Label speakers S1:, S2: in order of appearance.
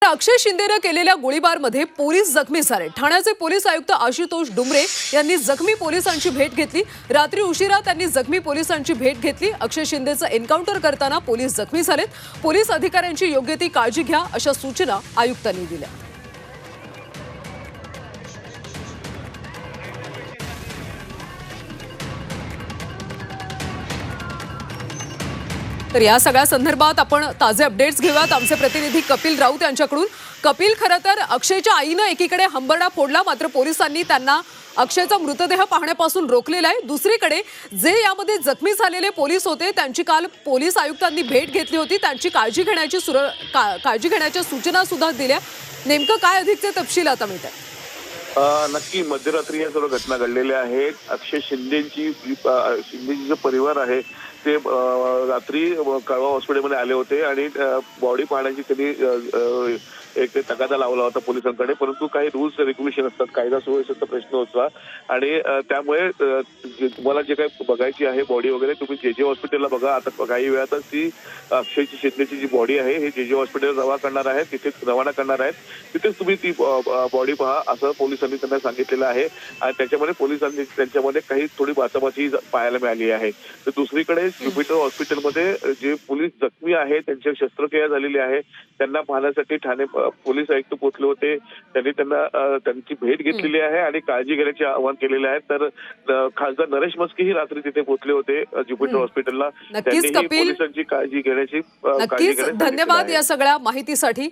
S1: अक्षय शिंदेने केलेल्या गोळीबारमध्ये पोलीस जखमी झाले। ठाण्याचे पोलीस आयुक्त आशुतोष डुमरे यांनी जखमी पोलिसांची भेट घेतली। रात्री उशिरा त्यांनी जखमी पोलिसांची भेट घेतली। अक्षय शिंदेचं एन्काउंटर करताना पोलीस जखमी झालेत। पोलीस अधिकाऱ्यांची योग्य ती काळजी घ्या अशा सूचना आयुक्तांनी दिल्या। तर या सगळ्या संदर्भात आपण ताजे अपडेट्स घेऊयात आमचे प्रतिनिधी कपिल राऊत यांच्याकडून। कपिल, खरं तर अक्षयच्या आईनं एकीकडे हंबरडा फोडला, मात्र पोलिसांनी त्यांना अक्षयचा मृतदेह पाहण्यापासून रोखलेला आहे। दुसरीकडे जे यामध्ये जखमी झालेले पोलीस होते त्यांची काल पोलीस आयुक्तांनी भेट घेतली होती, त्यांची काळजी घेण्याच्या सूचना सुद्धा दिल्या। नेमकं काय अधिकचे तपशील आता मिळतात?
S2: नक्की मध्यरात्री या सर्व घटना घडलेल्या आहेत। अक्षय शिंदेची जो परिवार आहे ते रात्री कळवा हॉस्पिटलमध्ये आले होते आणि बॉडी पाहण्याची त्यांनी एक तगादा लावला होता पोलिसांकडे, परंतु काही रूल्स रेग्युलेशन असतात, कायदा सुव्यवस्थेचा प्रश्न होता आणि त्यामुळे तुम्हाला जे काही बघायची आहे बॉडी वगैरे तुम्ही जे हॉस्पिटलला बघा। आता काही वेळातच ती अक्षयची शिंदेची जी बॉडी आहे हे जे हॉस्पिटल रवाना करणार आहेत, तिथेच तुम्ही ती बॉडी पहा असं पोलिसांनी त्यांना सांगितलेलं आहे। आणि त्याच्यामध्ये पोलिसांनी त्यांच्यामध्ये काही थोडी बाचाबाची पाहायला मिळाली आहे। तर दुसरीकडे ज्युपिटर हॉस्पिटलमध्ये जे पोलीस जखमी आहे त्यांच्या शस्त्रक्रिया झालेली आहे, त्यांना पाहण्यासाठी ठाणे पोलीस आयुक्त पोहोचले होते। त्यांनी त्यांची भेट घेतलेली आहे आणि काळजी घेण्याचे आवाहन केलेले आहे। तर खासदार नरेश मस्के ही रात्री तिथे पोहोचले होते ज्युपिटर हॉस्पिटलला।
S1: नक्कीच कपिल,
S2: पोलिसांची काळजी घेण्याची
S1: धन्यवाद या सगळ्या माहितीसाठी।